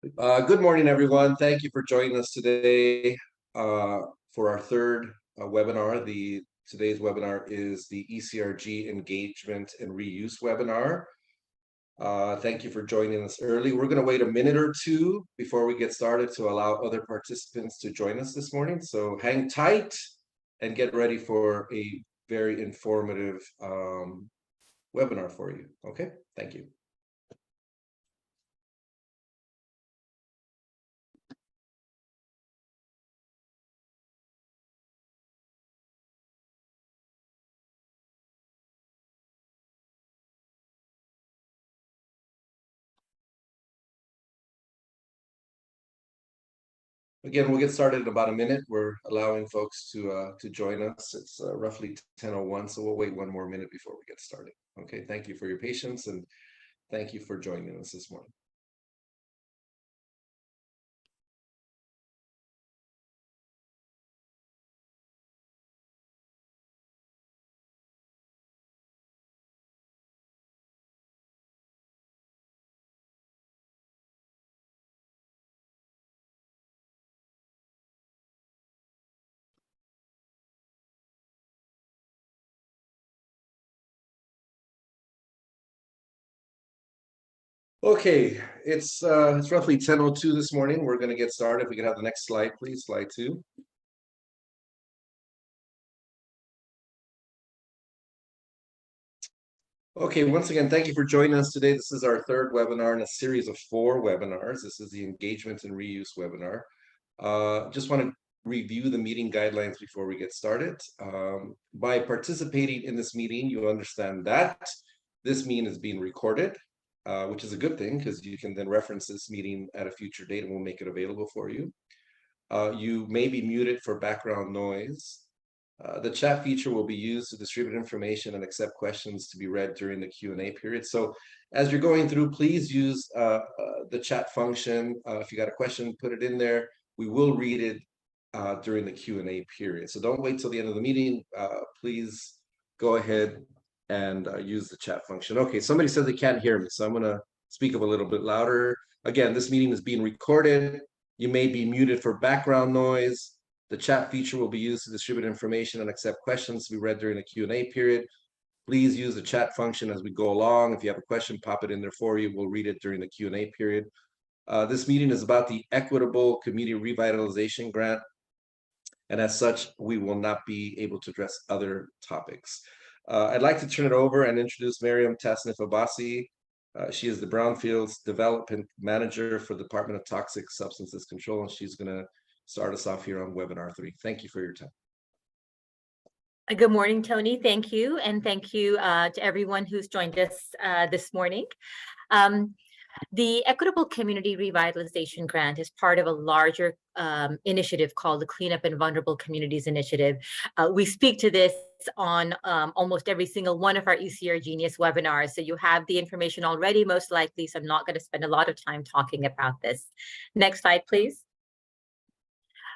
Good morning, everyone. Thank you for joining us today for our third webinar. Today's webinar is the ECRG Engagement and Reuse webinar. Thank you for joining us early. We're going to wait a minute or two before we get started to allow other participants to join us this morning. So hang tight and get ready for a very informative webinar for you. Okay, thank you. Again, we'll get started in about a minute. We're allowing folks to join us. It's roughly 10:01, so we'll wait one more minute before we get started. Okay, thank you for your patience and thank you for joining us this morning. Okay, it's roughly 10:02 this morning. We're going to get started. If we could have the next slide, please, slide 2. Okay, once again, thank you for joining us today. This is our third webinar in a series of 4 webinars. This is the Engagement and Reuse webinar. Just want to review the meeting guidelines before we get started. By participating in this meeting, you understand that this meeting is being recorded, which is a good thing because you can then reference this meeting at a future date and we'll make it available for you. You may be muted for background noise. The chat feature will be used to distribute information and accept questions to be read during the Q&A period. So as you're going through, please use the chat function. If you got a question, put it in there. We will read it during the Q&A period. So don't wait till the end of the meeting. Please go ahead and use the chat function. Okay, somebody said they can't hear me, so I'm going to speak up a little bit louder. Again, this meeting is being recorded. You may be muted for background noise. The chat feature will be used to distribute information and accept questions to be read during the Q&A period. Please use the chat function as we go along. If you have a question, pop it in there for you. We'll read it during the Q&A period. This meeting is about the Equitable Community Revitalization Grant, and as such, we will not be able to address other topics. I'd like to turn it over and introduce Miriam Tasnif-Abbasi. She is the Brownfields Development Manager for the Department of Toxic Substances Control, and she's going to start us off here on webinar 3. Thank you for your time. Good morning, Tony. Thank you. And thank you to everyone who's joined us this morning. The Equitable Community Revitalization Grant is part of a larger initiative called the Cleanup in Vulnerable Communities Initiative. We speak to this on almost every single one of our ECRGenius webinars. So you have the information already, most likely. So I'm not going to spend a lot of time talking about this. Next slide, please.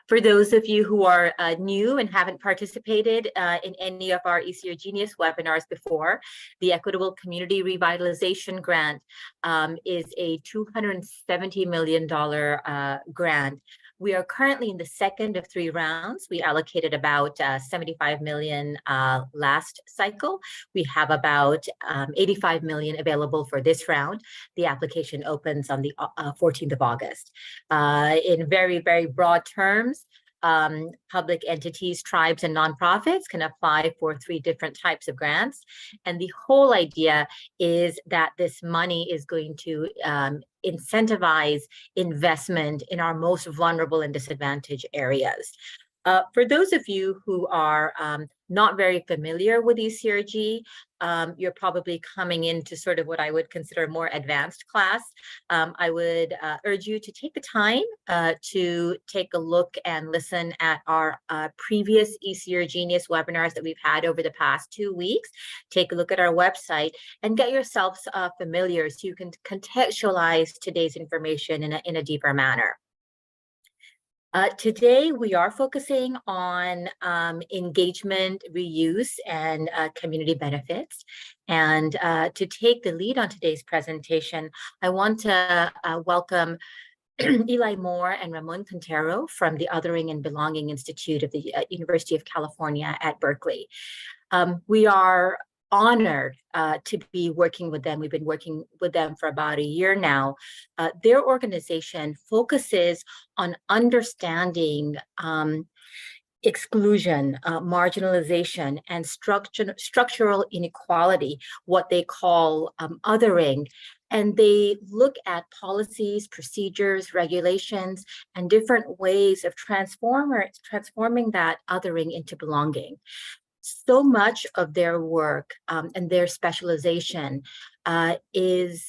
For those of you who are new and haven't participated in any of our ECRGenius webinars before, the Equitable Community Revitalization Grant is a $270 million grant. We are currently in the second of 3 rounds. We allocated about $75 million last cycle. We have about $85 million available for this round. The application opens on the 14th of August. In very, very broad terms, public entities, tribes, and nonprofits can apply for 3 different types of grants. And the whole idea is that this money is going to incentivize investment in our most vulnerable and disadvantaged areas. For those of you who are not very familiar with ECRG, you're probably coming into sort of what I would consider a more advanced class. I would urge you to take the time to take a look and listen at our previous ECRGenius webinars that we've had over the past 2 weeks. Take a look at our website and get yourselves familiar so you can contextualize today's information in a deeper manner. Today, we are focusing on engagement, reuse, and community benefits. And to take the lead on today's presentation, I want to welcome Eli Moore and Ramon Quintero from the Othering and Belonging Institute of the University of California at Berkeley. We are honored to be working with them. We've been working with them for about a year now. Their organization focuses on understanding exclusion, marginalization, and structural inequality, what they call othering. And they look at policies, procedures, regulations, and different ways of transforming that othering into belonging. So much of their work and their specialization is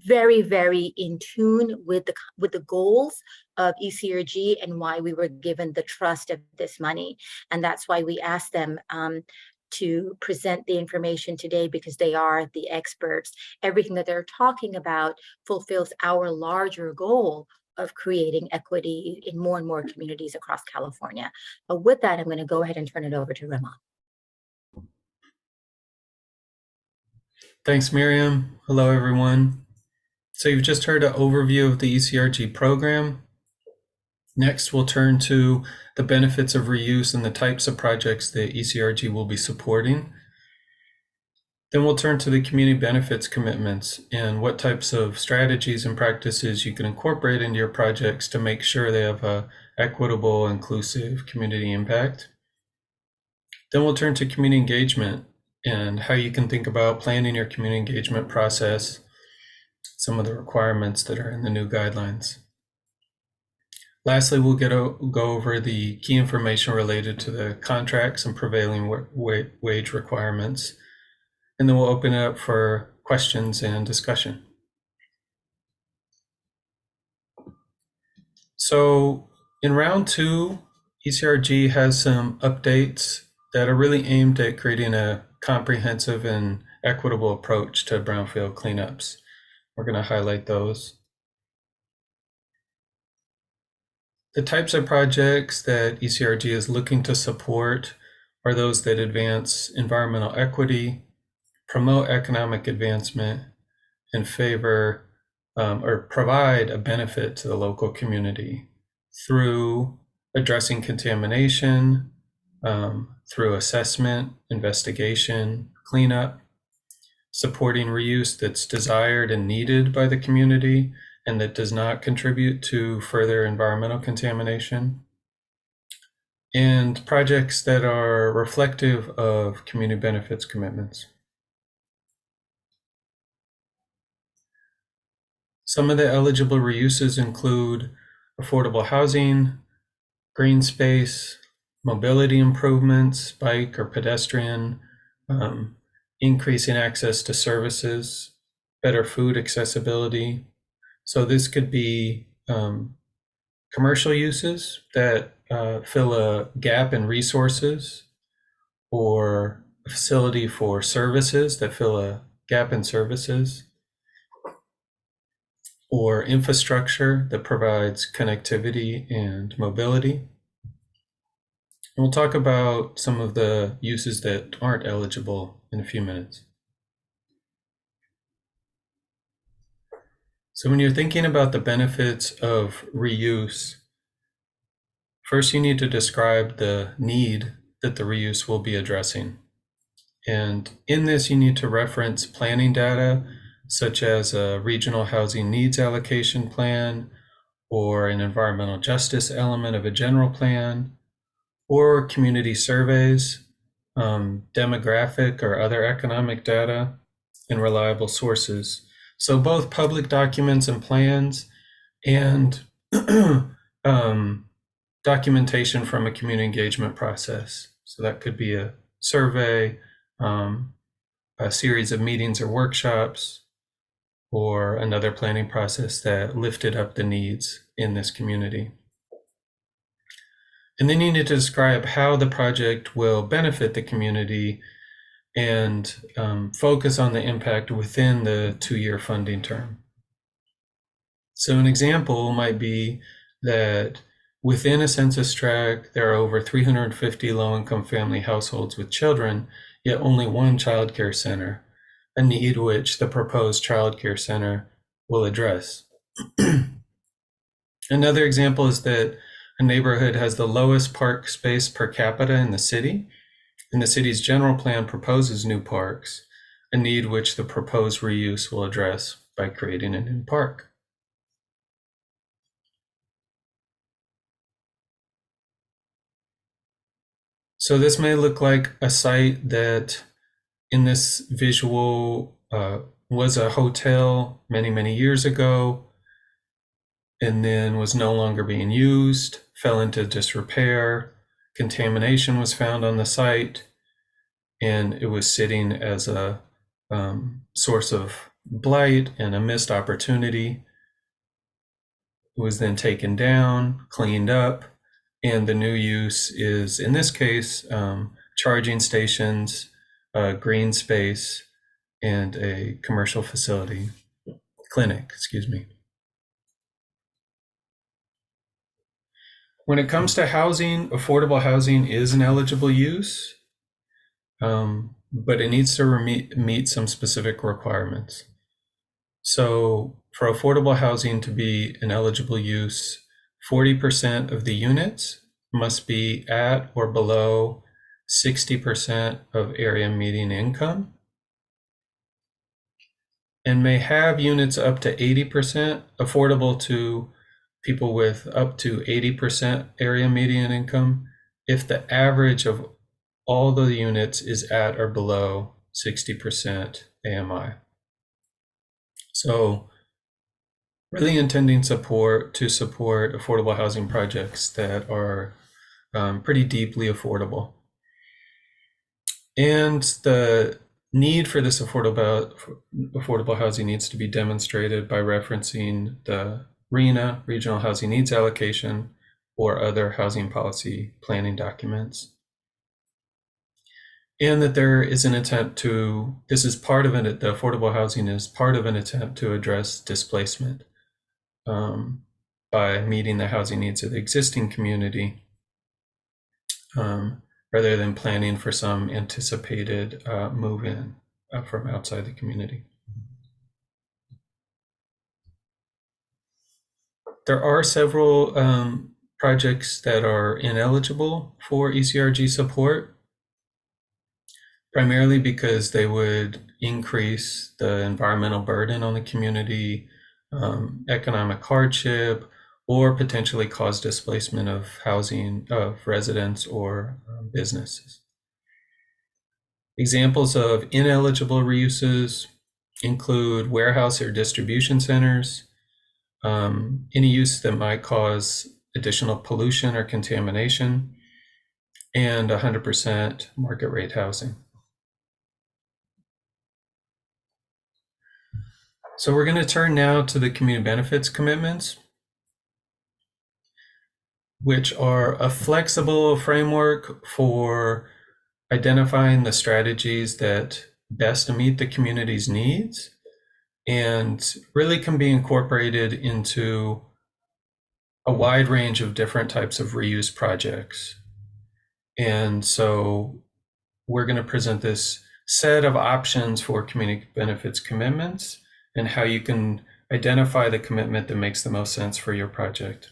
very, very in tune with the goals of ECRG and why we were given the trust of this money. And that's why we asked them to present the information today, because they are the experts. Everything that they're talking about fulfills our larger goal of creating equity in more and more communities across California. But with that, I'm going to go ahead and turn it over to Ramon. Thanks, Miriam. Hello, everyone. So you've just heard an overview of the ECRG program. Next, we'll turn to the benefits of reuse and the types of projects that ECRG will be supporting. Then we'll turn to the community benefits commitments and what types of strategies and practices you can incorporate into your projects to make sure they have a equitable, inclusive community impact. Then we'll turn to community engagement and how you can think about planning your community engagement process, some of the requirements that are in the new guidelines. Lastly, we'll go over the key information related to the contracts and prevailing wage requirements. And then we'll open it up for questions and discussion. So in round 2, ECRG has some updates that are really aimed at creating a comprehensive and equitable approach to brownfield cleanups. We're going to highlight those. The types of projects that ECRG is looking to support are those that advance environmental equity, promote economic advancement, and favor or provide a benefit to the local community through addressing contamination, through assessment, investigation, cleanup, supporting reuse that's desired and needed by the community and that does not contribute to further environmental contamination, and projects that are reflective of community benefits commitments. Some of the eligible reuses include affordable housing, green space, mobility improvements, bike or pedestrian, increasing access to services, better food accessibility. So this could be commercial uses that fill a gap in resources, or a facility for services that fill a gap in services, or infrastructure that provides connectivity and mobility. And we'll talk about some of the uses that aren't eligible in a few minutes. So when you're thinking about the benefits of reuse, first you need to describe the need that the reuse will be addressing. And in this, you need to reference planning data, such as a regional housing needs allocation plan, or an environmental justice element of a general plan, or community surveys, demographic or other economic data, and reliable sources. So both public documents and plans, and documentation from a community engagement process. So that could be a survey, a series of meetings or workshops, or another planning process that lifted up the needs in this community. And then you need to describe how the project will benefit the community and focus on the impact within the 2-year funding term. So an example might be that within a census tract, there are over 350 low-income family households with children, yet only one child care center, a need which the proposed child care center will address. Another example is that a neighborhood has the lowest park space per capita in the city, and the city's general plan proposes new parks, a need which the proposed reuse will address by creating a new park. So this may look like a site that in this visual was a hotel many years ago, and then was no longer being used, fell into disrepair, contamination was found on the site, and it was sitting as a source of blight and a missed opportunity. It was then taken down, cleaned up, and the new use is, in this case, charging stations, green space, and a commercial facility, clinic, excuse me. When it comes to housing, affordable housing is an eligible use, but it needs to meet some specific requirements. So for affordable housing to be an eligible use, 40% of the units must be at or below 60% of area median income, and may have units up to 80% affordable to people with up to 80% area median income if the average of all the units is at or below 60% AMI. So really intending to support affordable housing projects that are pretty deeply affordable. And the need for this affordable housing needs to be demonstrated by referencing the RHNA, Regional Housing Needs Allocation, or other housing policy planning documents. And that there is an attempt to, this is part of it, the affordable housing is part of an attempt to address displacement by meeting the housing needs of the existing community rather than planning for some anticipated move-in from outside the community. There are several projects that are ineligible for ECRG support, primarily because they would increase the environmental burden on the community, economic hardship, or potentially cause displacement of housing of residents or businesses. Examples of ineligible reuses include warehouse or distribution centers, any use that might cause additional pollution or contamination, and 100% market rate housing. So we're going to turn now to the community benefits commitments, which are a flexible framework for identifying the strategies that best meet the community's needs and really can be incorporated into a wide range of different types of reuse projects. And so we're going to present this set of options for community benefits commitments and how you can identify the commitment that makes the most sense for your project.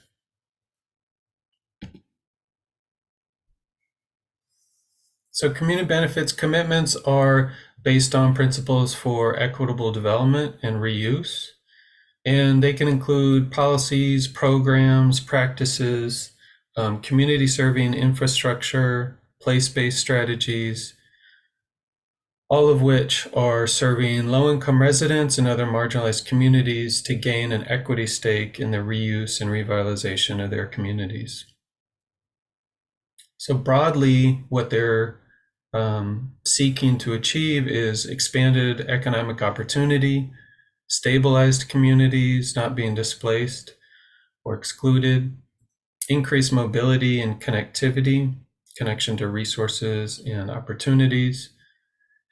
So community benefits commitments are based on principles for equitable development and reuse, and they can include policies, programs, practices, community serving infrastructure, place-based strategies, all of which are serving low-income residents and other marginalized communities to gain an equity stake in the reuse and revitalization of their communities. So broadly, what they're seeking to achieve is expanded economic opportunity, stabilized communities not being displaced or excluded, increased mobility and connectivity, connection to resources and opportunities,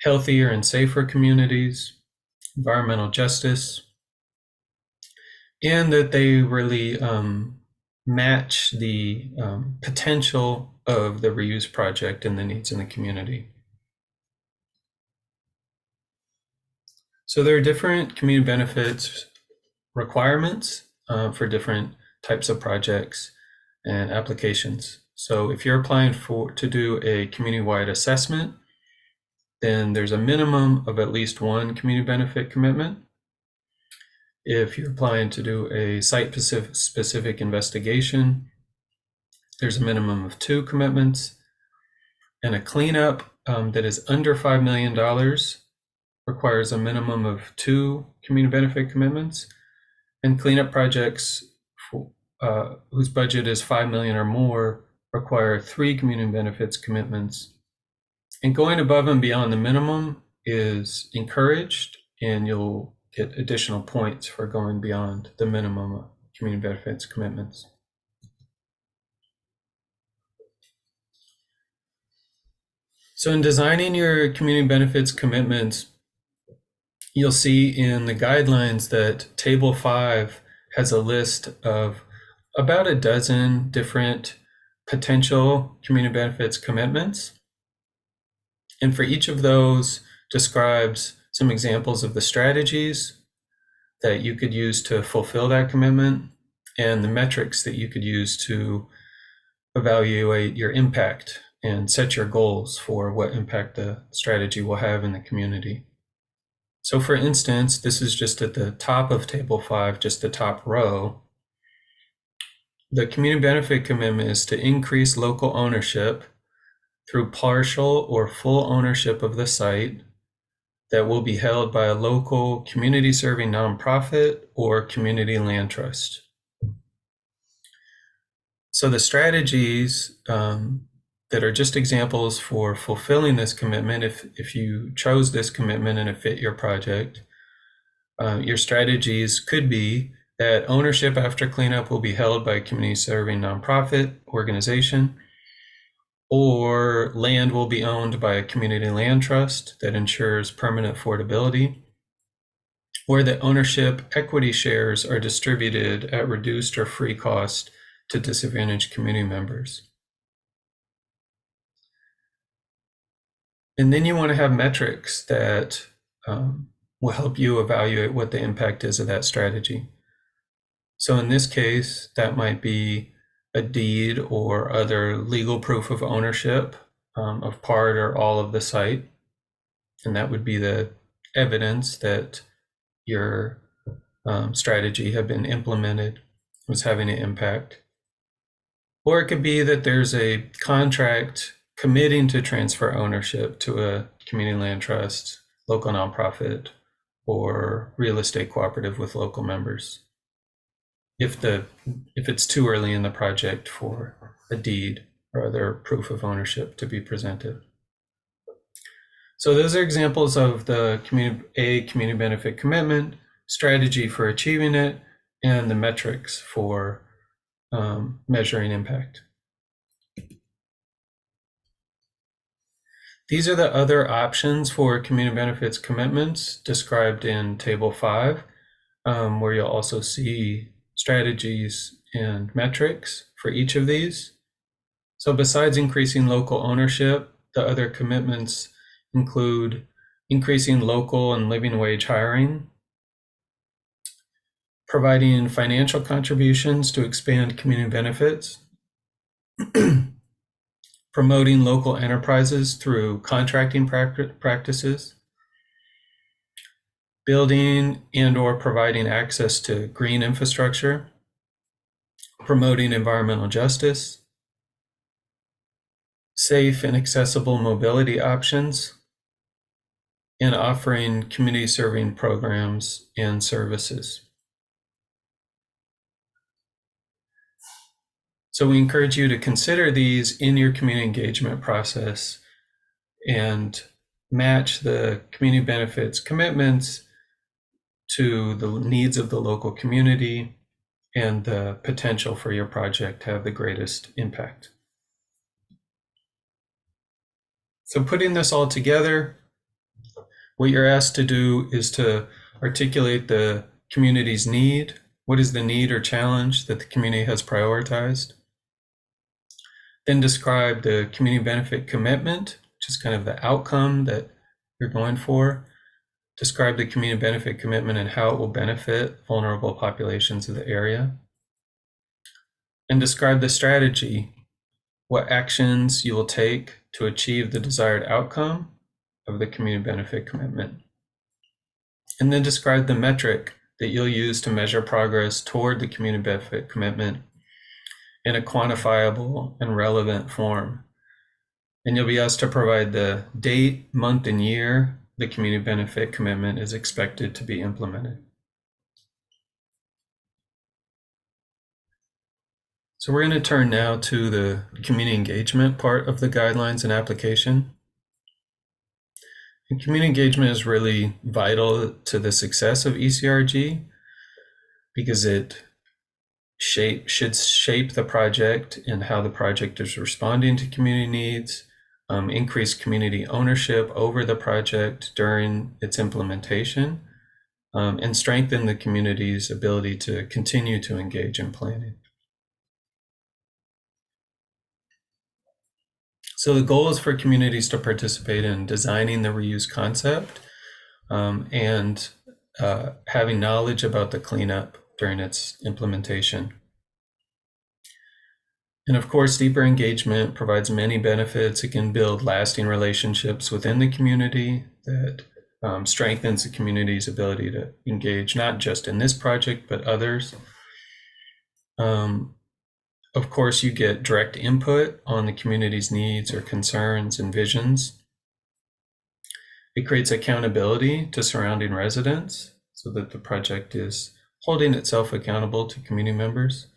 healthier and safer communities, environmental justice, and that they really match the potential of the reuse project and the needs in the community. So there are different community benefits requirements for different types of projects and applications. So if you're applying to do a community-wide assessment, then there's a minimum of at least one community benefit commitment. If you're applying to do a site-specific investigation, there's a minimum of 2 commitments. And a cleanup that is under $5 million requires a minimum of 2 community benefit commitments. And cleanup projects whose budget is $5 million or more require 3 community benefits commitments. And going above and beyond the minimum is encouraged, and you'll get additional points for going beyond the minimum community benefits commitments. So in designing your community benefits commitments, you'll see in the guidelines that Table 5 has a list of about a dozen different potential community benefits commitments. And for each of those describes some examples of the strategies that you could use to fulfill that commitment and the metrics that you could use to evaluate your impact and set your goals for what impact the strategy will have in the community. So for instance, this is just at the top of Table 5, just the top row. The community benefit commitment is to increase local ownership through partial or full ownership of the site that will be held by a local community-serving nonprofit or community land trust. So the strategies that are just examples for fulfilling this commitment, if you chose this commitment and it fit your project, your strategies could be that ownership after cleanup will be held by a community-serving nonprofit organization, or land will be owned by a community land trust that ensures permanent affordability, or that ownership equity shares are distributed at reduced or free cost to disadvantaged community members. And then you want to have metrics that will help you evaluate what the impact is of that strategy. So in this case, that might be a deed or other legal proof of ownership of part or all of the site. And that would be the evidence that your strategy had been implemented, was having an impact. Or it could be that there's a contract committing to transfer ownership to a community land trust, local nonprofit, or real estate cooperative with local members, if it's too early in the project for a deed or other proof of ownership to be presented. So those are examples of the community benefit commitment, strategy for achieving it, and the metrics for measuring impact. These are the other options for community benefits commitments described in Table 5, where you'll also see strategies and metrics for each of these. So besides increasing local ownership, the other commitments include increasing local and living wage hiring, providing financial contributions to expand community benefits, promoting local enterprises through contracting practices, building and/or providing access to green infrastructure, promoting environmental justice, safe and accessible mobility options, and offering community-serving programs and services. So we encourage you to consider these in your community engagement process and match the community benefits commitments to the needs of the local community and the potential for your project to have the greatest impact. So putting this all together, what you're asked to do is to articulate the community's need. What is the need or challenge that the community has prioritized? Then describe the community benefit commitment, which is kind of the outcome that you're going for. Describe the community benefit commitment and how it will benefit vulnerable populations of the area. and describe the strategy, what actions you will take to achieve the desired outcome of the community benefit commitment. And then describe the metric that you'll use to measure progress toward the community benefit commitment in a quantifiable and relevant form. And you'll be asked to provide the date, month, and year the community benefit commitment is expected to be implemented. So we're going to turn now to the community engagement part of the guidelines and application. And community engagement is really vital to the success of ECRG because it should shape the project and how the project is responding to community needs, increase community ownership over the project during its implementation, and strengthen the community's ability to continue to engage in planning. So the goal is for communities to participate in designing the reuse concept and having knowledge about the cleanup during its implementation. And of course, deeper engagement provides many benefits. It can build lasting relationships within the community that strengthens the community's ability to engage, not just in this project, but others. Of course, you get direct input on the community's needs or concerns and visions. It creates accountability to surrounding residents so that the project is holding itself accountable to community members.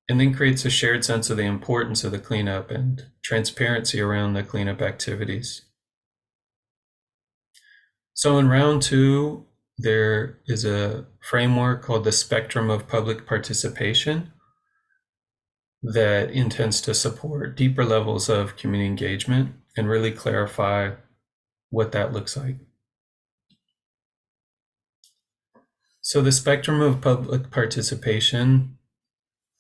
And then creates a shared sense of the importance of the cleanup and transparency around the cleanup activities. So in round 2, there is a framework called the spectrum of public participation that intends to support deeper levels of community engagement and really clarify what that looks like. So the spectrum of public participation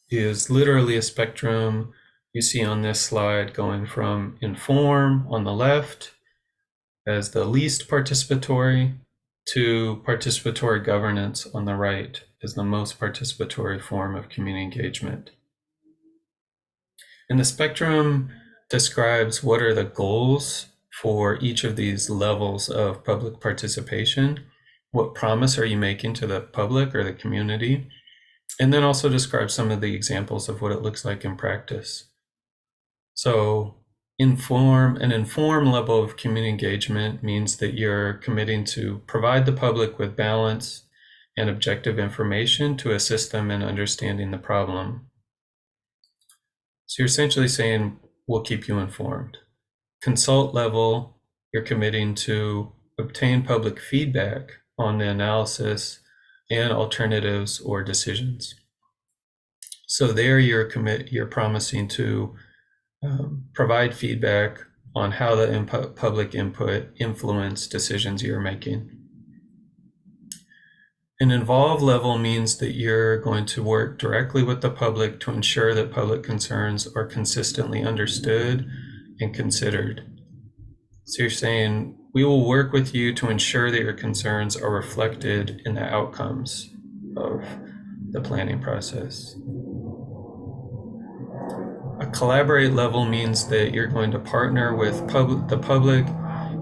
is literally a spectrum you see on this slide, going from inform on the left as the least participatory to participatory governance on the right as the most participatory form of community engagement. And the spectrum describes what are the goals for each of these levels of public participation. What promise are you making to the public or the community? And then also describe some of the examples of what it looks like in practice. So an informed level of community engagement means that you're committing to provide the public with balanced and objective information to assist them in understanding the problem. So you're essentially saying, we'll keep you informed. Consult level, you're committing to obtain public feedback on the analysis and alternatives or decisions. So there you're promising to provide feedback on how the public input influence decisions you're making. An involved level means that you're going to work directly with the public to ensure that public concerns are consistently understood and considered. So you're saying, we will work with you to ensure that your concerns are reflected in the outcomes of the planning process. A collaborate level means that you're going to partner with the public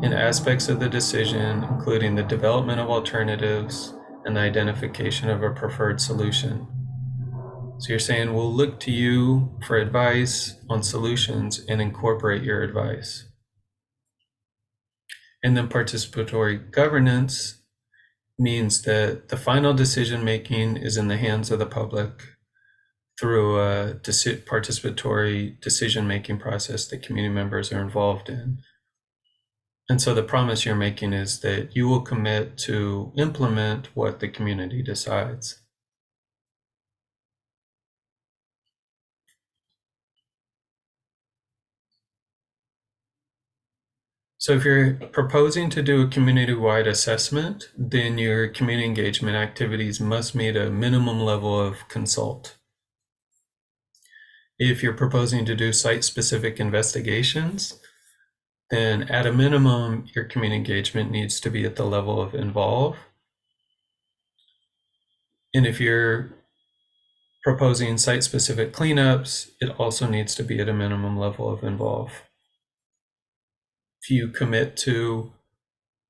in aspects of the decision, including the development of alternatives and the identification of a preferred solution. So you're saying, we'll look to you for advice on solutions and incorporate your advice. And then participatory governance means that the final decision making is in the hands of the public through a participatory decision making process that community members are involved in. And so the promise you're making is that you will commit to implement what the community decides. So if you're proposing to do a community-wide assessment, then your community engagement activities must meet a minimum level of consult. If you're proposing to do site-specific investigations, then at a minimum, your community engagement needs to be at the level of involve. And if you're proposing site-specific cleanups, it also needs to be at a minimum level of involve. If you commit to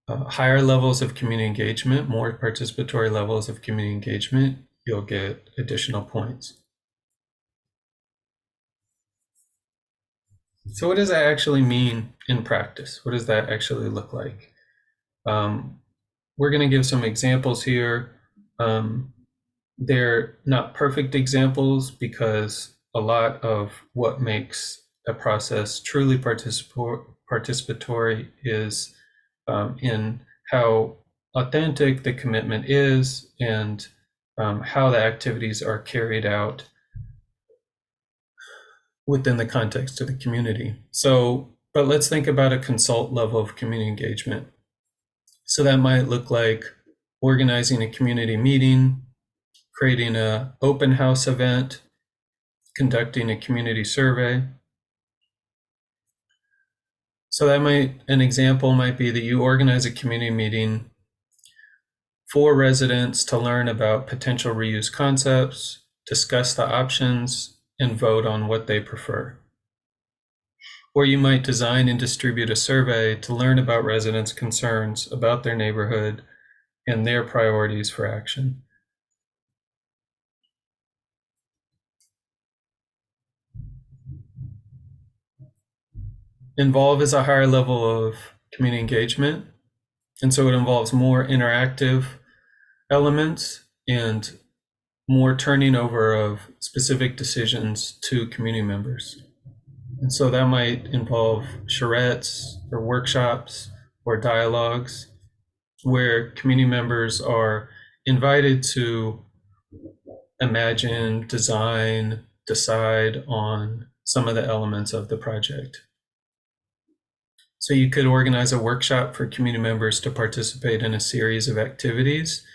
higher levels of community engagement, more participatory levels of community engagement, you'll get additional points. So what does that actually mean in practice? What does that actually look like? We're going to give some examples here. They're not perfect examples because a lot of what makes a process truly participatory is in how authentic the commitment is and how the activities are carried out within the context of the community. So, but let's think about a consult level of community engagement. So that might look like organizing a community meeting, creating an open house event, conducting a community survey. So an example might be that you organize a community meeting for residents to learn about potential reuse concepts, discuss the options, and vote on what they prefer. Or you might design and distribute a survey to learn about residents' concerns about their neighborhood and their priorities for action. Involve is a higher level of community engagement, and so it involves more interactive elements and more turning over of specific decisions to community members. And so that might involve charrettes or workshops or dialogues where community members are invited to imagine, design, decide on some of the elements of the project. So you could organize a workshop for community members to participate in a series of activities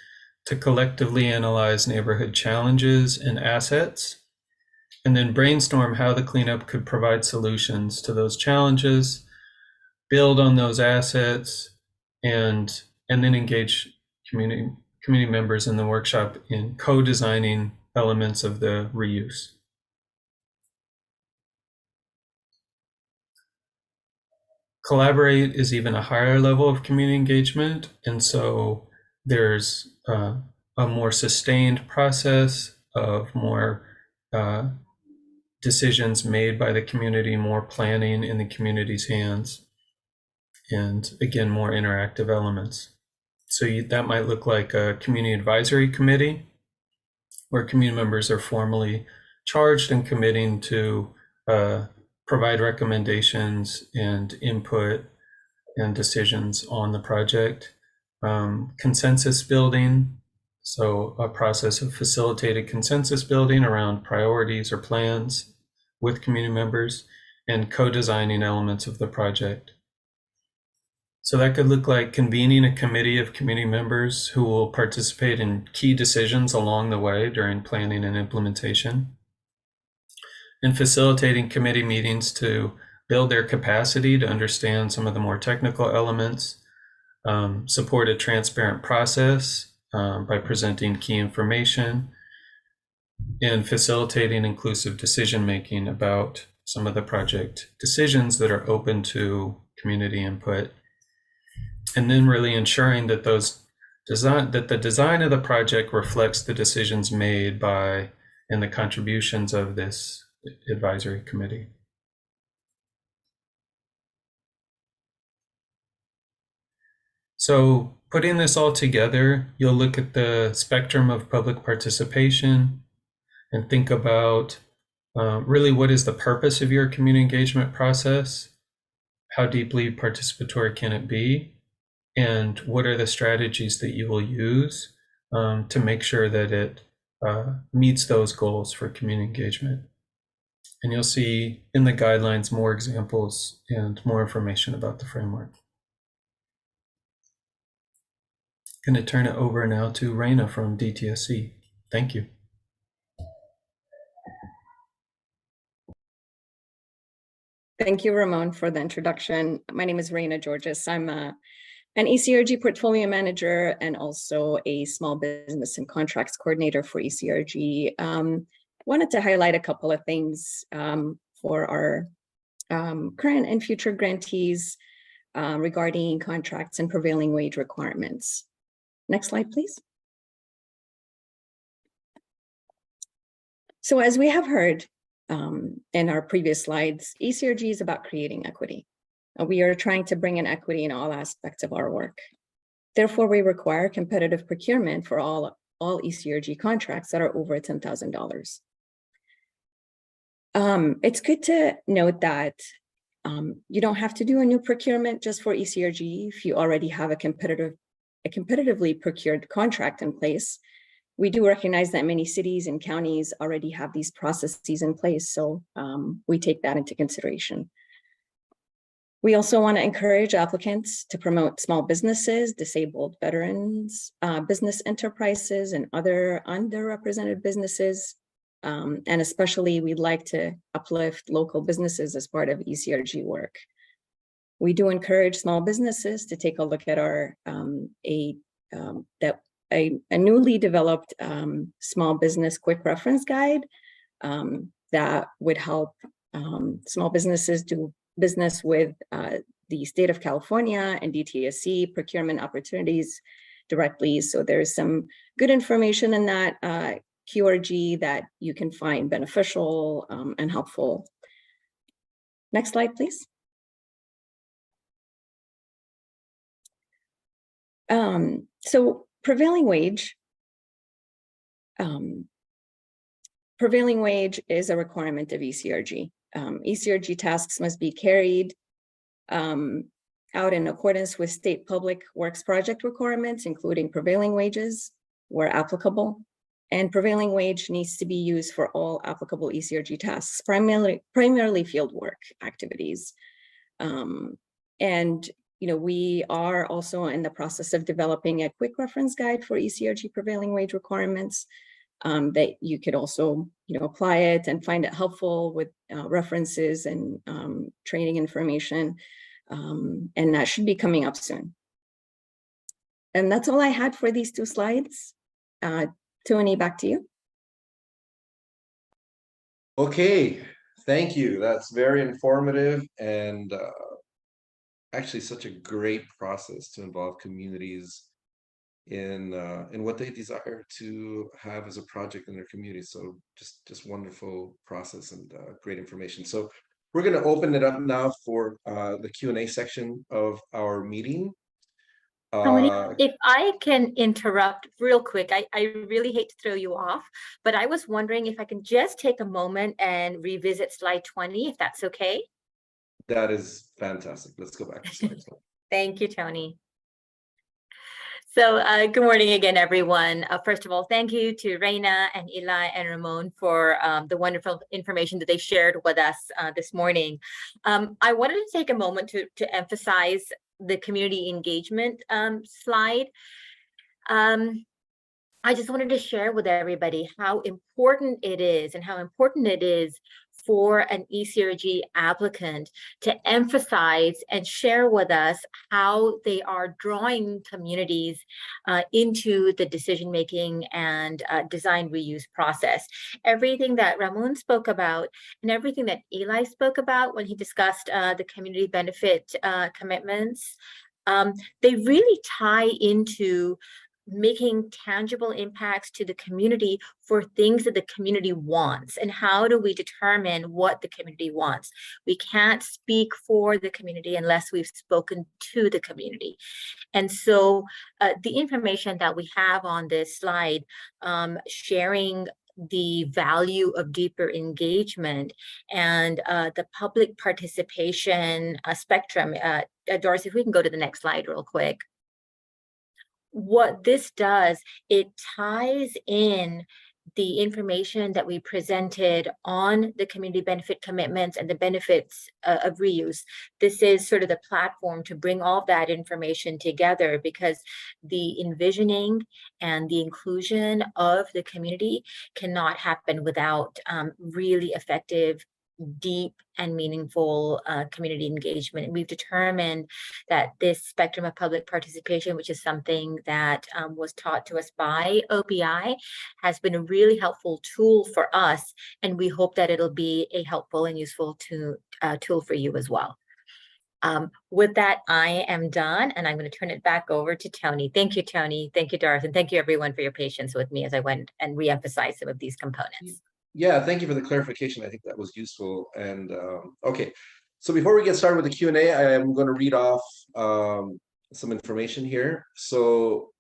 to collectively analyze neighborhood challenges and assets, and then brainstorm how the cleanup could provide solutions to those challenges, build on those assets, and then engage community members in the workshop in co-designing elements of the reuse. Collaborate is even a higher level of community engagement, and so there's a more sustained process of more decisions made by the community, more planning in the community's hands, and again, more interactive elements. So that might look like a community advisory committee, where community members are formally charged and committing to provide recommendations and input and decisions on the project. Consensus building, so a process of facilitated consensus building around priorities or plans with community members, and co-designing elements of the project. So that could look like convening a committee of community members who will participate in key decisions along the way during planning and implementation, and facilitating committee meetings to build their capacity to understand some of the more technical elements, support a transparent process by presenting key information, and facilitating inclusive decision-making about some of the project decisions that are open to community input. And then really ensuring that the design of the project reflects the decisions made by and the contributions of this advisory committee. So putting this all together, you'll look at the spectrum of public participation and think about really what is the purpose of your community engagement process? How deeply participatory can it be? And what are the strategies that you will use to make sure that it meets those goals for community engagement? And you'll see in the guidelines more examples and more information about the framework. I'm going to turn it over now to Raina from DTSC. Thank you. Thank you, Ramon, for the introduction. My name is Raina Georges. I'm an ECRG portfolio manager and also a small business and contracts coordinator for ECRG. wanted to highlight a couple of things for our current and future grantees regarding contracts and prevailing wage requirements. Next slide, please. So as we have heard in our previous slides, ECRG is about creating equity. We are trying to bring in equity in all aspects of our work. Therefore, we require competitive procurement for all ECRG contracts that are over $10,000. It's good to note that you don't have to do a new procurement just for ECRG if you already have a competitively procured contract in place. We do recognize that many cities and counties already have these processes in place, so we take that into consideration. We also want to encourage applicants to promote small businesses, disabled veterans, business enterprises, and other underrepresented businesses. And especially, we'd like to uplift local businesses as part of ECRG work. We do encourage small businesses to take a look at our a newly developed small business quick reference guide that would help small businesses do business with the state of California and DTSC procurement opportunities directly. So there's some good information in that QRG that you can find beneficial and helpful. Next slide, please. So prevailing wage is a requirement of ECRG. ECRG tasks must be carried out in accordance with state public works project requirements, including prevailing wages where applicable. And prevailing wage needs to be used for all applicable ECRG tasks, primarily field work activities. And we are also in the process of developing a quick reference guide for ECRG prevailing wage requirements that you could also apply it and find it helpful with references and training information. And that should be coming up soon. And that's all I had for these two slides. Tony, back to you. Okay, thank you. That's very informative and actually such a great process to involve communities in what they desire to have as a project in their community. So just wonderful process and great information. So we're going to open it up now for the Q&A section of our meeting. Tony, if I can interrupt real quick, I really hate to throw you off, but I was wondering if I can just take a moment and revisit slide 20, if that's okay. That is fantastic. Let's go back to slide 20. Thank you, Tony. So good morning again, everyone. First of all, thank you to Reina and Eli and Ramon for the wonderful information that they shared with us this morning. I wanted to take a moment to emphasize the community engagement slide. I just wanted to share with everybody how important it is and how important it is for an ECRG applicant to emphasize and share with us how they are drawing communities into the decision-making and design reuse process. Everything that Ramon spoke about and everything that Eli spoke about when he discussed the community benefit commitments, they really tie into making tangible impacts to the community for things that the community wants. And how do we determine what the community wants? We can't speak for the community unless we've spoken to the community. And so the information that we have on this slide, sharing the value of deeper engagement and the public participation spectrum. Doris, if we can go to the next slide real quick. What this does, it ties in the information that we presented on the community benefit commitments and the benefits of reuse. This is sort of the platform to bring all of that information together, because the envisioning and the inclusion of the community cannot happen without really effective deep and meaningful community engagement. And we've determined that this spectrum of public participation, which is something that was taught to us by OBI, has been a really helpful tool for us. And we hope that it'll be a helpful and useful tool for you as well. With that, I am done, and I'm going to turn it back over to Tony. Thank you, Tony. Thank you, Darth, and thank you everyone for your patience with me as I went and reemphasized some of these components. Yeah, thank you for the clarification. I think that was useful. And okay, so before we get started with the Q&A, I am going to read off some information here. So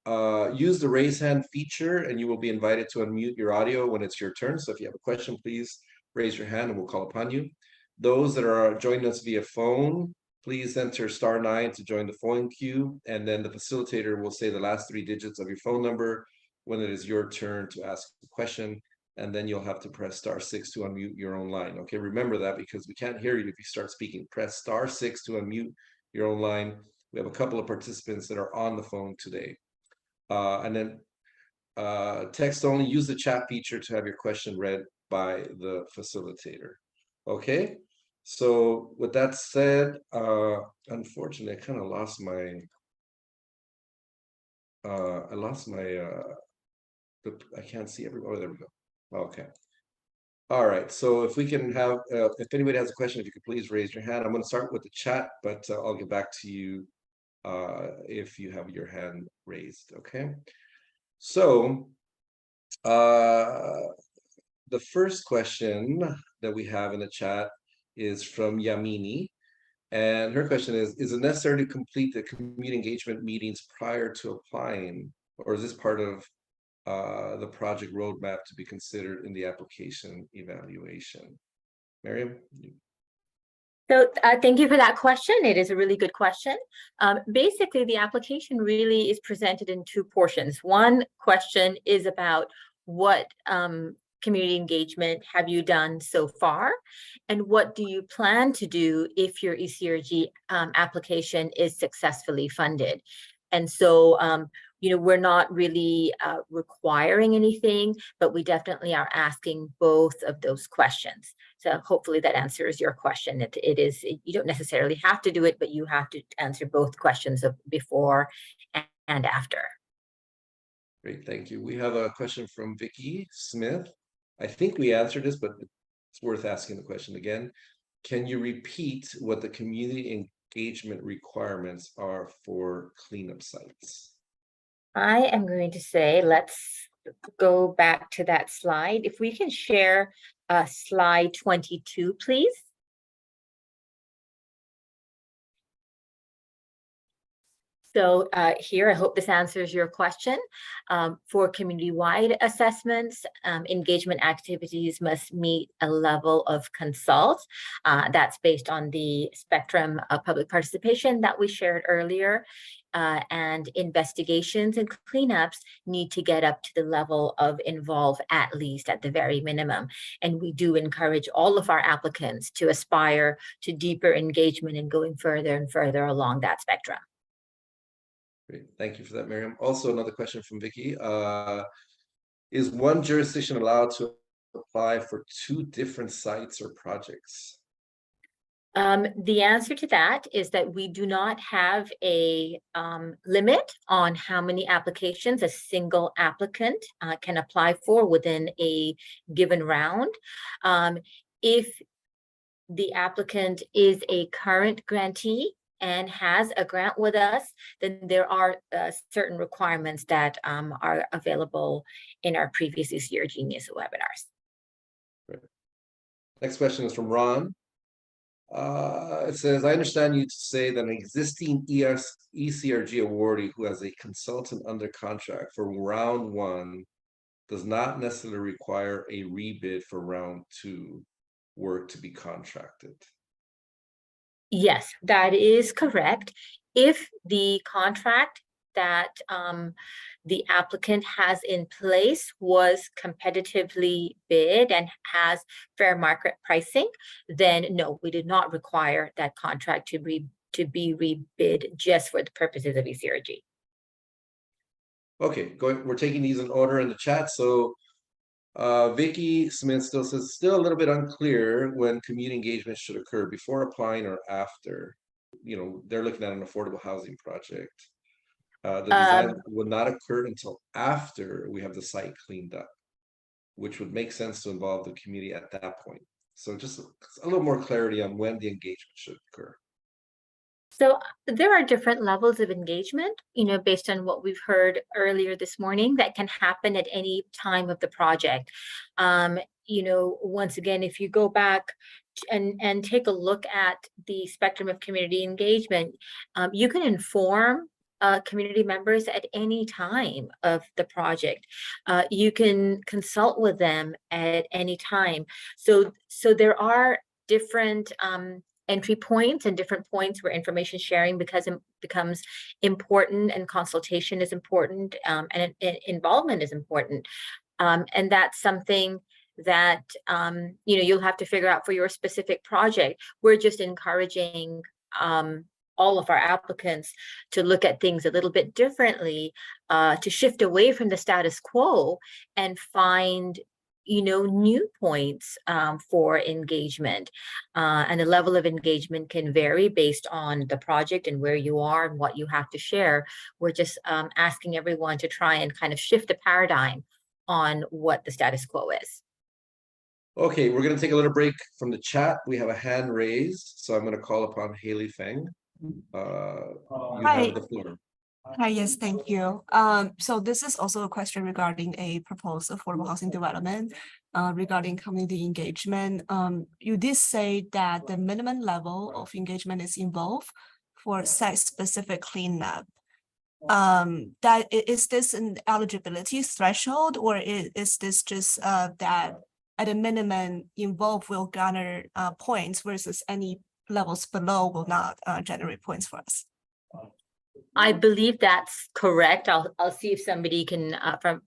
use the raise hand feature, and you will be invited to unmute your audio when it's your turn. So if you have a question, please raise your hand and we'll call upon you. Those that are joining us via phone, please enter *9 to join the phone queue, and then the facilitator will say the last 3 digits of your phone number when it is your turn to ask a question, and then you'll have to press *6 to unmute your own line. Okay, remember that, because we can't hear you if you start speaking. Press *6 to unmute your own line. We have a couple of participants that are on the phone today. And then text only, use the chat feature to have your question read by the facilitator. Okay? So with that said, unfortunately, I kind of lost my, I can't see everybody. Oh, there we go. Okay. All right. So if we can have, if anybody has a question, if you could please raise your hand. I'm going to start with the chat, but I'll get back to you if you have your hand raised. Okay. So the first question that we have in the chat is from Yamini, and her question is it necessary to complete the community engagement meetings prior to applying, or is this part of the project roadmap to be considered in the application evaluation? Miriam? So thank you for that question. It is a really good question. Basically, the application really is presented in 2 portions. One question is about what community engagement have you done so far, and what do you plan to do if your ECRG application is successfully funded? And so, you know, we're not really requiring anything, but we definitely are asking both of those questions. So hopefully that answers your question. It is, you don't necessarily have to do it, but you have to answer both questions of before and after. Great, thank you. We have a question from Vicky Smith. I think we answered this, but it's worth asking the question again. Can you repeat what the community engagement requirements are for cleanup sites? I am going to say, let's go back to that slide. If we can share slide 22, please. So here, I hope this answers your question. For community-wide assessments, engagement activities must meet a level of consult. That's based on the spectrum of public participation that we shared earlier. And investigations and cleanups need to get up to the level of involve, at least at the very minimum. And we do encourage all of our applicants to aspire to deeper engagement and going further and further along that spectrum. Great, thank you for that, Miriam. Also, another question from Vicky. Is one jurisdiction allowed to apply for 2 different sites or projects? The answer to that is that we do not have a limit on how many applications a single applicant can apply for within a given round. If the applicant is a current grantee and has a grant with us, then there are certain requirements that are available in our previous ECRGenius webinars. Great. Next question is from Ron. It says, I understand you to say that an existing ECRG awardee who has a consultant under contract for round 1 does not necessarily require a rebid for round 2 work to be contracted. Yes, that is correct. If the contract that the applicant has in place was competitively bid and has fair market pricing, then no, we did not require that contract to be rebid just for the purposes of ECRG. Okay, we're taking these in order in the chat. So Vicky Smith still says, still a little bit unclear when community engagement should occur, before applying or after. You know, they're looking at an affordable housing project. The design will not occur until after we have the site cleaned up, which would make sense to involve the community at that point. So just a little more clarity on when the engagement should occur. So there are different levels of engagement, you know, based on what we've heard earlier this morning, that can happen at any time of the project. You know, once again, if you go back and take a look at the spectrum of community engagement, you can inform community members at any time of the project. You can consult with them at any time. So there are different entry points and different points where information sharing becomes important, and consultation is important, and involvement is important. And that's something that you know, you'll have to figure out for your specific project. We're just encouraging all of our applicants to look at things a little bit differently, to shift away from the status quo and find, you know, new points for engagement. And the level of engagement can vary based on the project and where you are and what you have to share. We're just asking everyone to try and kind of shift the paradigm on what the status quo is. Okay, we're going to take a little break from the chat. We have a hand raised, so I'm going to call upon Haley Feng. You have the floor. Hi, yes, thank you. So this is also a question regarding a proposed affordable housing development, regarding community engagement. You did say that the minimum level of engagement is involved for site-specific cleanup. Is this an eligibility threshold, or is this just that at a minimum involved will garner points, versus any levels below will not generate points for us? I believe that's correct. I'll see if somebody can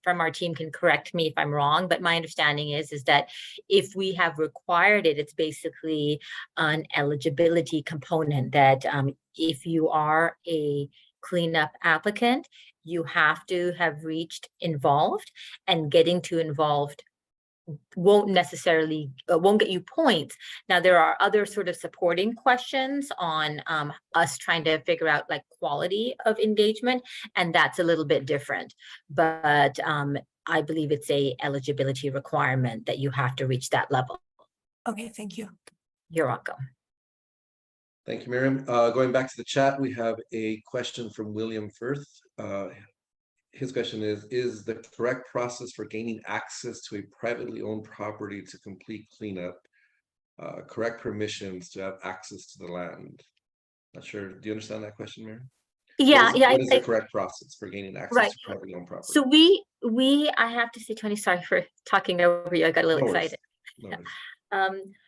from our team can correct me if I'm wrong, but my understanding is that if we have required it, it's basically an eligibility component, that if you are a cleanup applicant, you have to have reached involved, and getting to involved won't necessarily won't get you points. Now, there are other sort of supporting questions on us trying to figure out like quality of engagement, and that's a little bit different. But I believe it's a eligibility requirement that you have to reach that level. Okay, thank you. You're welcome. Thank you, Miriam. Going back to the chat, we have a question from William Firth. His question is the correct process for gaining access to a privately owned property to complete cleanup correct permissions to have access to the land? Not sure. Do you understand that question, Miriam? Yeah, what is the correct process for gaining access to privately owned property? So I have to say, Tony, sorry for talking over you. I got a little excited.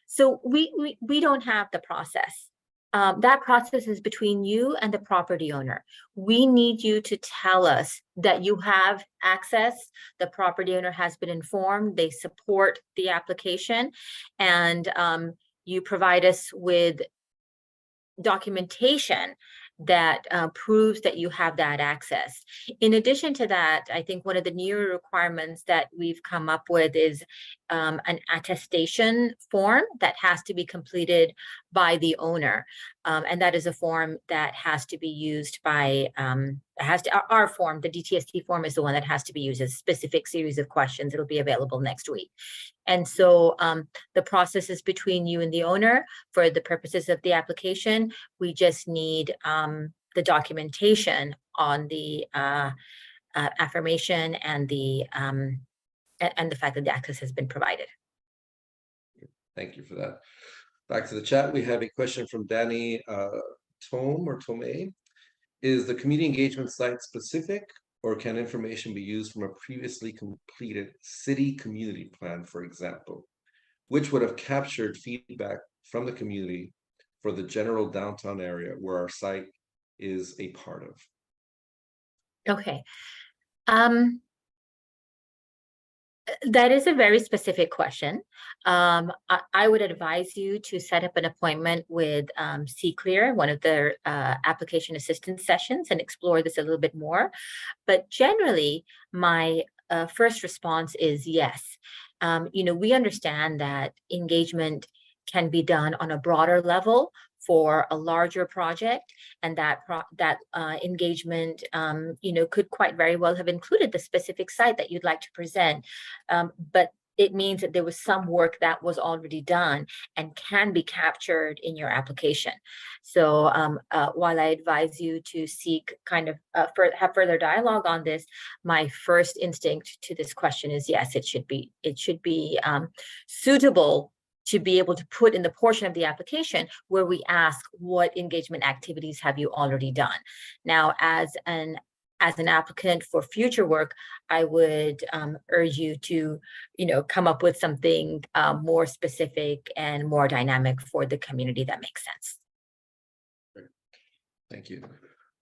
So we don't have the process. That process is between you and the property owner. We need you to tell us that you have access. The property owner has been informed, they support the application, and you provide us with documentation that proves that you have that access. In addition to that, I think one of the newer requirements that we've come up with is an attestation form that has to be completed by the owner. And that is a form that has to be used by, our form, the DTST form is the one that has to be used as a specific series of questions. It'll be available next week. And so the process is between you and the owner. For the purposes of the application, we just need the documentation on the affirmation and the fact that the access has been provided. Thank you for that. Back to the chat, we have a question from Danny Tome. Is the community engagement site specific, or can information be used from a previously completed city community plan, for example, which would have captured feedback from the community for the general downtown area where our site is a part of? Okay. That is a very specific question. I would advise you to set up an appointment with CClear, one of their application assistance sessions, and explore this a little bit more. But generally, my first response is yes. We understand that engagement can be done on a broader level for a larger project, and that engagement, could quite very well have included the specific site that you'd like to present, but it means that there was some work that was already done and can be captured in your application. So while I advise you to seek kind of have further dialogue on this, my first instinct to this question is yes, it should be suitable to be able to put in the portion of the application where we ask what engagement activities have you already done. Now, as an applicant for future work, I would urge you to, come up with something more specific and more dynamic for the community that makes sense. Thank you.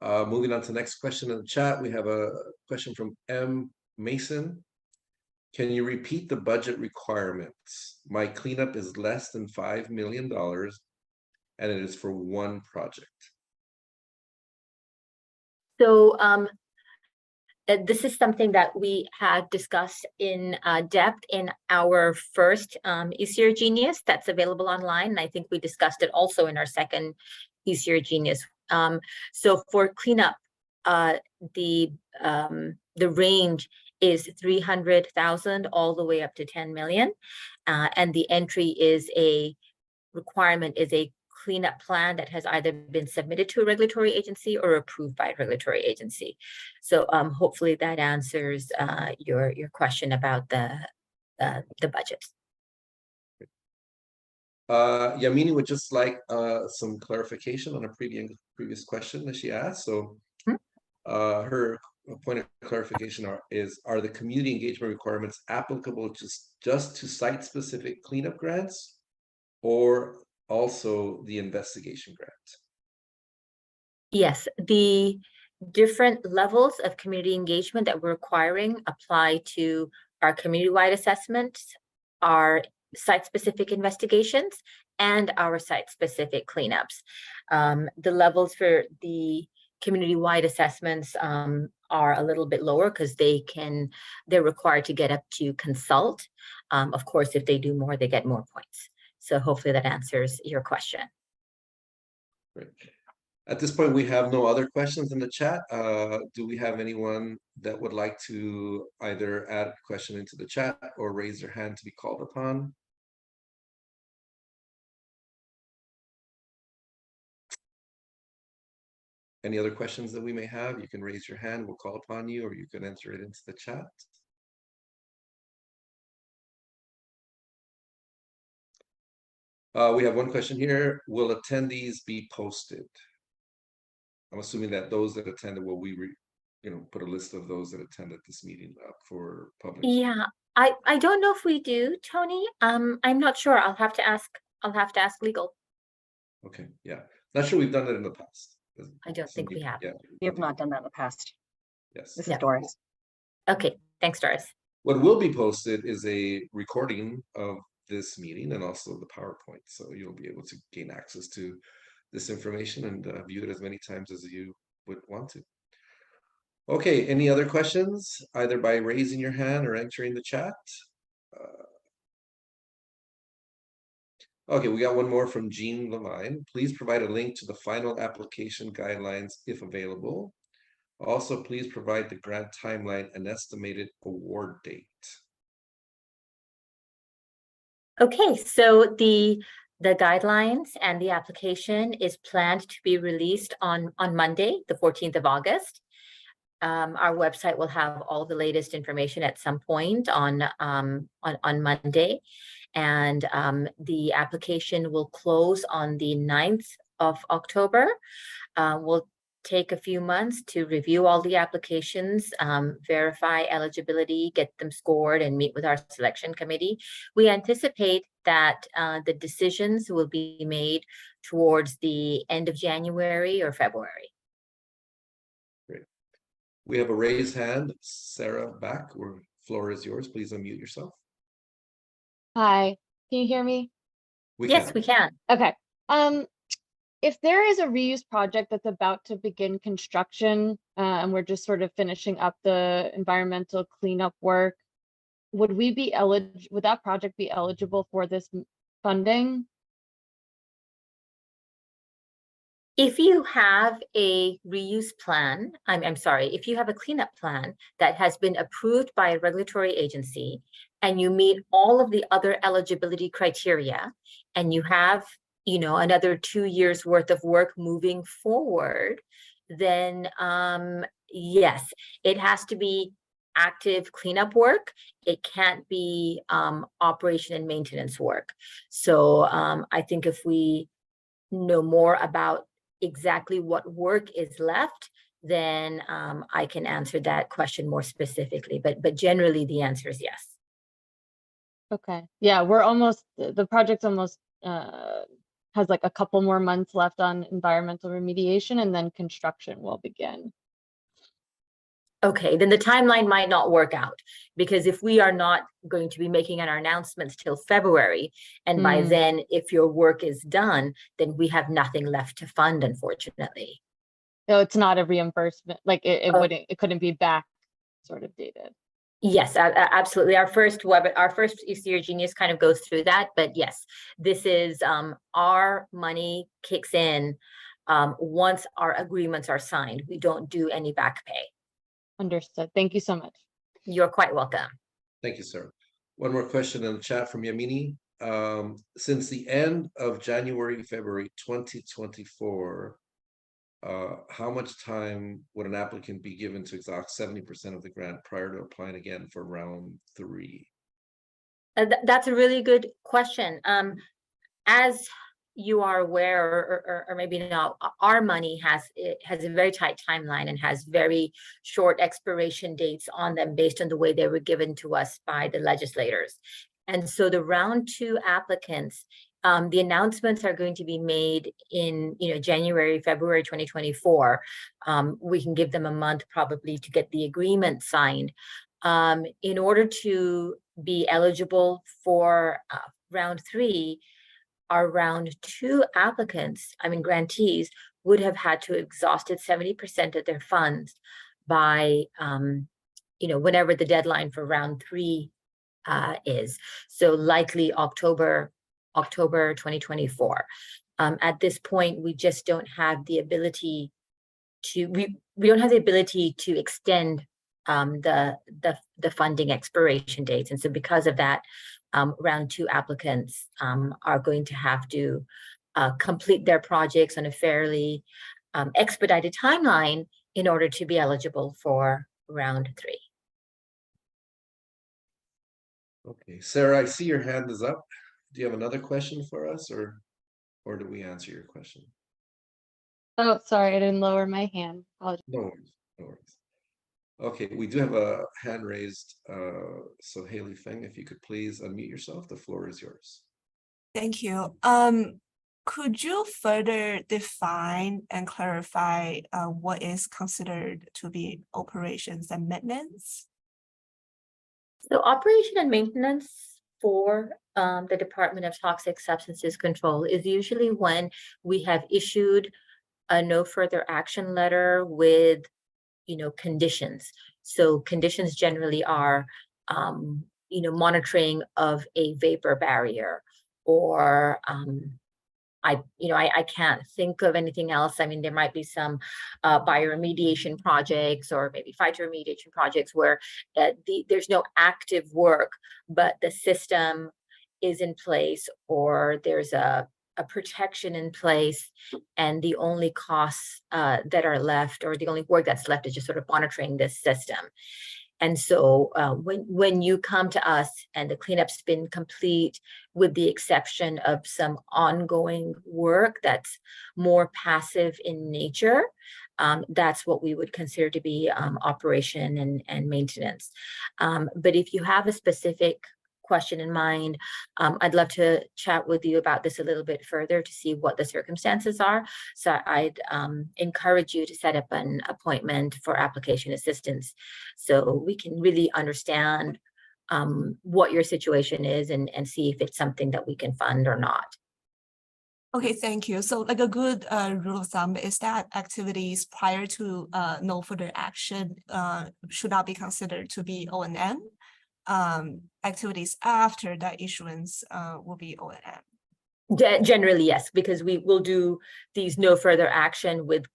Moving on to the next question in the chat, we have a question from M. Mason. Can you repeat the budget requirements? My cleanup is less than $5 million, and it is for one project. So this is something that we had discussed in depth in our first ECRGenius that's available online. And I think we discussed it also in our second ECRGenius. So for cleanup, the range is 300,000 all the way up to 10 million. And the entry is a cleanup plan that has either been submitted to a regulatory agency or approved by a regulatory agency. So hopefully that answers your question about the budget. Yamini would just like some clarification on a previous question that she asked. So her point of clarification are the community engagement requirements applicable just to site-specific cleanup grants, or also the investigation grant? Yes, the different levels of community engagement that we're requiring apply to our community-wide assessments, our site-specific investigations, and our site-specific cleanups. The levels for the community-wide assessments are a little bit lower because they're required to get up to consult. Of course, if they do more, they get more points. So hopefully that answers your question. Great. At this point, we have no other questions in the chat. Do we have anyone that would like to either add a question into the chat or raise their hand to be called upon? Any other questions that we may have? You can raise your hand, we'll call upon you, or you can enter it into the chat. We have one question here. Will attendees be posted? I'm assuming that those that attended, will we put a list of those that attended this meeting up for public? Yeah, I don't know if we do, Tony. I'm not sure. I'll have to ask legal. Okay, yeah. Not sure we've done it in the past. I don't think we have. Yeah, We have not done that in the past. yes. This is Doris. Okay, thanks, Doris. What will be posted is a recording of this meeting and also the PowerPoint. So you'll be able to gain access to this information and view it as many times as you would want to. Okay, any other questions, either by raising your hand or entering the chat? Okay, we got one more from Jean Levine. Please provide a link to the final application guidelines if available. Also, please provide the grant timeline and estimated award date. Okay, so the guidelines and the application is planned to be released on Monday, the 14th of August. Our website will have all the latest information at some point on Monday, and the application will close on the 9th of October. We'll take a few months to review all the applications, verify eligibility, get them scored, and meet with our selection committee. We anticipate that the decisions will be made towards the end of January or February. Great. We have a raised hand. Sarah back, the floor is yours. Please unmute yourself. Hi, can you hear me? Yes, we can. Okay. If there is a reuse project that's about to begin construction, and we're just sort of finishing up the environmental cleanup work, would we be eligible, would that project be eligible for this funding? If you have a reuse plan, I'm sorry, if you have a cleanup plan that has been approved by a regulatory agency and you meet all of the other eligibility criteria and you have, another 2 years worth of work moving forward, then yes, it has to be active cleanup work. It can't be operation and maintenance work. So I think if we know more about exactly what work is left, then I can answer that question more specifically. But generally, the answer is yes. Okay, yeah, we're almost, the project's almost has like a couple more months left on environmental remediation, and then construction will begin. Okay, then the timeline might not work out, because if we are not going to be making our announcements till February, and by then, if your work is done, then we have nothing left to fund, unfortunately. No, it's not a reimbursement, like it couldn't be back sort of dated. Yes, absolutely. Our first ECRGenius kind of goes through that, but yes, this is our money kicks in once our agreements are signed. We don't do any back pay. Understood. Thank you so much. You're quite welcome. Thank you, sir. One more question in the chat from Yamini. Since the end of January, February 2024, how much time would an applicant be given to exhaust 70% of the grant prior to applying again for round 3? That's a really good question. As you are aware, or maybe not, our money has a very tight timeline and has very short expiration dates on them based on the way they were given to us by the legislators. And so the round 2 applicants, the announcements are going to be made in January, February 2024. We can give them a month probably to get the agreement signed. In order to be eligible for round 3, our round 2 applicants, grantees, would have had to have exhausted 70% of their funds by, whenever the deadline for round 3 is. So likely October 2024. At this point, we just don't have the ability to, we don't have the ability to extend the funding expiration dates. And so because of that, round 2 applicants are going to have to complete their projects on a fairly expedited timeline in order to be eligible for round 3. Okay, Sarah, I see your hand is up. Do you have another question for us, or do we answer your question? Oh, sorry, I didn't lower my hand. No worries, no worries. Okay, we do have a hand raised. So Haley Feng, if you could please unmute yourself, the floor is yours. Thank you. Could you further define and clarify what is considered to be operations and maintenance? So operation and maintenance for the Department of Toxic Substances Control is usually when we have issued a no further action letter with conditions. So conditions generally are monitoring of a vapor barrier, or I can't think of anything else. There might be some bioremediation projects or maybe phytoremediation projects where there's no active work, but the system is in place, or there's a protection in place, and the only costs that are left, or the only work that's left, is just sort of monitoring this system. And so when you come to us and the cleanup's been complete, with the exception of some ongoing work that's more passive in nature, that's what we would consider to be operation and maintenance. But if you have a specific question in mind, I'd love to chat with you about this a little bit further to see what the circumstances are. So I'd encourage you to set up an appointment for application assistance so we can really understand what your situation is and see if it's something that we can fund or not. Okay, thank you. So like a good rule of thumb is that activities prior to no further action should not be considered to be O&M. activities after that issuance will be O&M. Generally, yes, because we will do these no further action with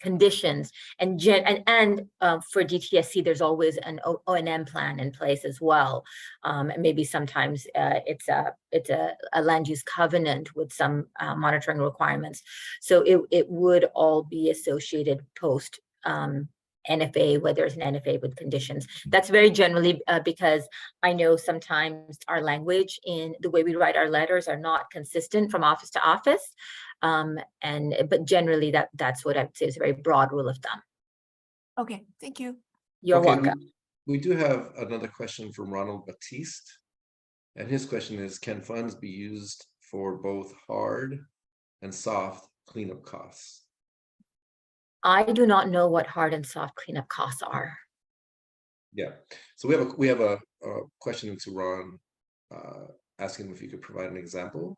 conditions, and for DTSC, there's always an O&M plan in place as well. And maybe sometimes it's a land use covenant with some monitoring requirements. So it would all be associated post NFA, whether it's an NFA with conditions. That's very generally because I know sometimes our language in the way we write our letters are not consistent from office to office. But generally that's what I'd say is a very broad rule of thumb. Okay, thank you. You're Okay, welcome. we do have another question from Ronald Batiste. And his question is, can funds be used for both hard and soft cleanup costs? I do not know what hard and soft cleanup costs are. Yeah, so we have a question to Ron asking if you could provide an example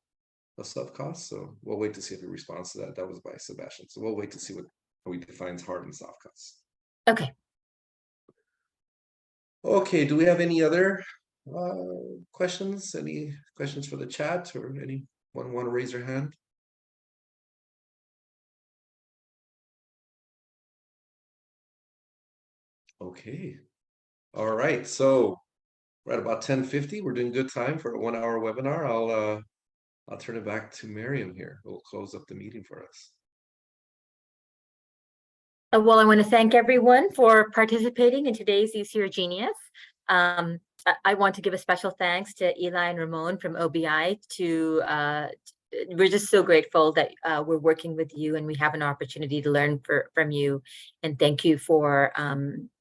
of soft costs. So we'll wait to see if he responds to that. That was by Sebastian. So we'll wait to see how he defines hard and soft costs. Okay. Okay, do we have any other questions? Any questions for the chat, or anyone want to raise their hand? Okay. All right. So we're at about 10:50. We're doing good time for a 1-hour webinar. I'll turn it back to Miriam here, who will close up the meeting for us. Well, I want to thank everyone for participating in today's ECRGenius. I want to give a special thanks to Eli and Ramon from OBI. We're just so grateful that we're working with you and we have an opportunity to learn from you. And thank you for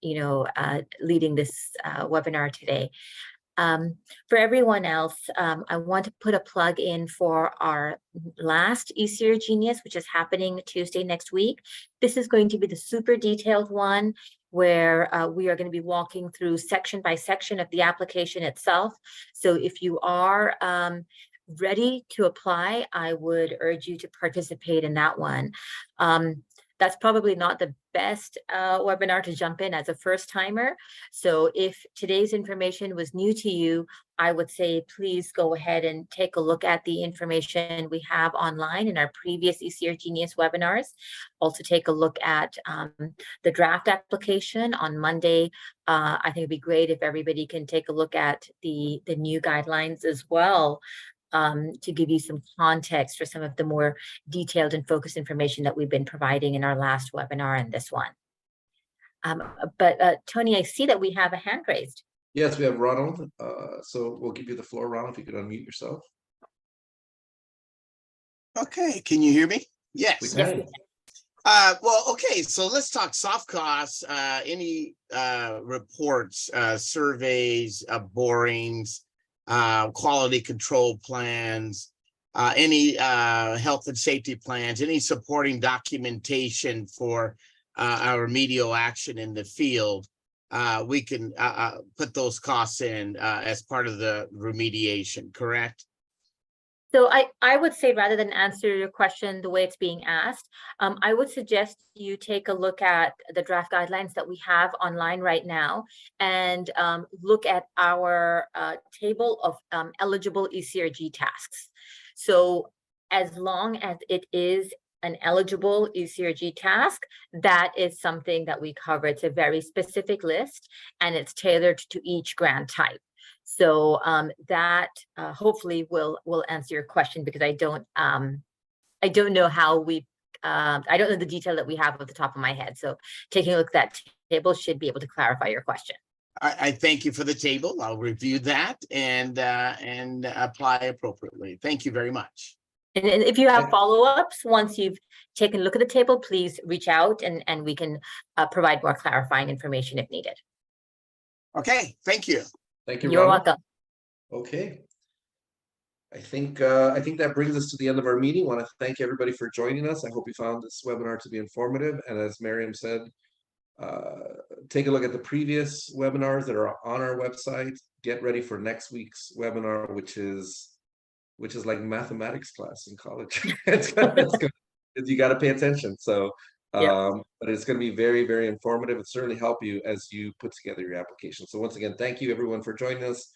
leading this webinar today. For everyone else, I want to put a plug in for our last ECRGenius, which is happening Tuesday next week. This is going to be the super detailed one where we are going to be walking through section by section of the application itself. So if you are ready to apply, I would urge you to participate in that one. That's probably not the best webinar to jump in as a first timer. So if today's information was new to you, I would say please go ahead and take a look at the information we have online in our previous ECRGenius webinars. Also take a look at the draft application on Monday. I think it'd be great if everybody can take a look at the new guidelines as well, to give you some context for some of the more detailed and focused information that we've been providing in our last webinar and this one. But Tony, I see that we have a hand raised. Yes, we have Ronald. So we'll give you the floor, Ronald, if you could unmute yourself. Okay, can you hear me? Yes. We can. Well, okay, so let's talk soft costs. Any reports, surveys, borings, quality control plans, any health and safety plans, any supporting documentation for our remedial action in the field, we can put those costs in as part of the remediation, correct? So I would say, rather than answer your question the way it's being asked, I would suggest you take a look at the draft guidelines that we have online right now and look at our table of eligible ECRG tasks. So as long as it is an eligible ECRG task, that is something that we cover. It's a very specific list and it's tailored to each grant type. So that hopefully will answer your question, because I don't know how we I don't know the detail that we have at the top of my head. So taking a look at that table should be able to clarify your question. I thank you for the table. I'll review that and apply appropriately. Thank you very much. And if you have follow-ups, once you've taken a look at the table, please reach out and we can provide more clarifying information if needed. Okay, thank you. Thank you, You're Ronald. welcome. Okay. I think that brings us to the end of our meeting. I want to thank everybody for joining us. I hope you found this webinar to be informative. And as Miriam said, take a look at the previous webinars that are on our website. Get ready for next week's webinar, which is like mathematics class in college. it's good. You got to pay attention. So But it's going to be very, very informative and certainly help you as you put together your application. So once again, thank you everyone for joining us.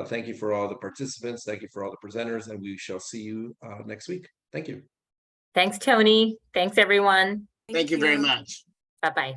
Thank you for all the participants. Thank you for all the presenters, and we shall see you next week. Thank you. Thanks, Tony. Thanks, everyone. Thank you very much. Bye-bye.